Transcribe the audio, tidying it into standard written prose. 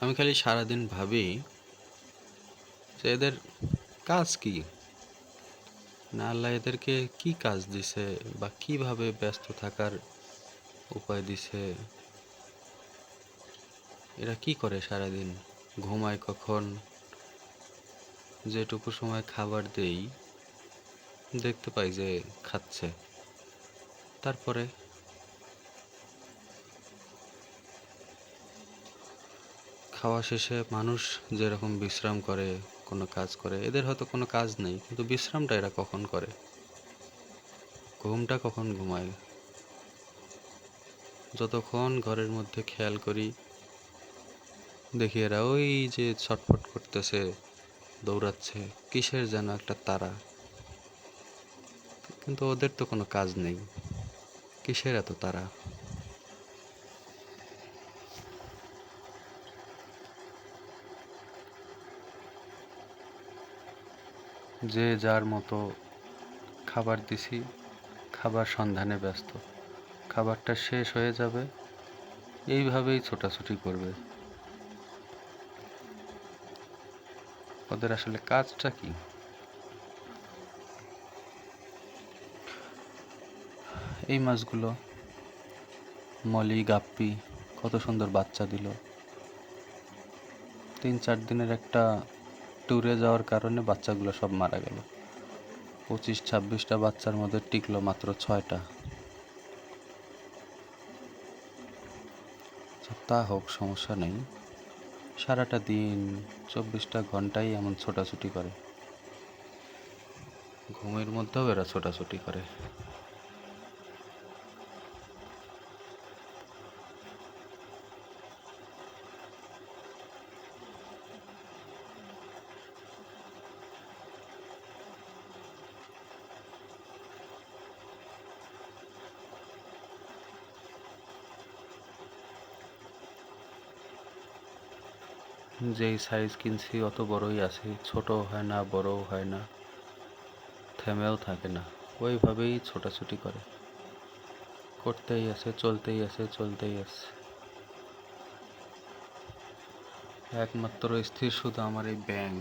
আমি খালি সারাদিন ভাবি যে এদের কাজ কি, না আল্লাহ এদেরকে কি কাজ দিছে বা কিভাবে ব্যস্ত থাকার উপায় দিছে। এরা কি করে সারাদিন, ঘুমায় কখন, যেটুকু সময় খাবার দেই দেখতে পাই যে খাচ্ছে, তারপরে খাওয়া শেষে মানুষ যেরকম বিশ্রাম করে, কোনো কাজ করে, এদের হয়তো কোনো কাজ নেই, কিন্তু বিশ্রামটা এরা কখন করে, ঘুমটা কখন ঘুমায়। যতক্ষণ ঘরের মধ্যে খেয়াল করি দেখি এরা ওই যে ছটফট করতেছে, দৌড়াচ্ছে, কিসের যেন একটা তাড়া, কিন্তু ওদের তো কোনো কাজ নেই, কিসের এত তাড়া। যে যার মতো খাবার দিছি, খাবার সন্ধানে ব্যস্ত, খাবারটা শেষ হয়ে যাবে, এইভাবেই ছোটাছুটি করবে। ওদের আসলে কাজটা কি? এই মাছগুলো মলি গাপ্পি কত সুন্দর বাচ্চা দিল, 3-4 দিনের একটা ট্যুরে যাওয়ার কারণে বাচ্চাগুলো সব মারা গেল। 25-26টা বাচ্চার মধ্যে টিকলো মাত্র 6টা। তা হোক, সমস্যা নেই, সারাটা দিন 24টা ঘন্টাই এমন ছোটাছুটি করে, ঘুমের মধ্যেও এরা ছোটাছুটি করে। যেই সাইজ কিনছি অত বড়ই আছে, ছোটও হয় না বড়ও হয় না, থেমেও থাকে না, ওইভাবেই ছোটাছুটি করে, করতেই আছে, চলতেই আছে, চলতেই আছে। একমাত্র স্থির শুধু আমার এই ব্যাঙ।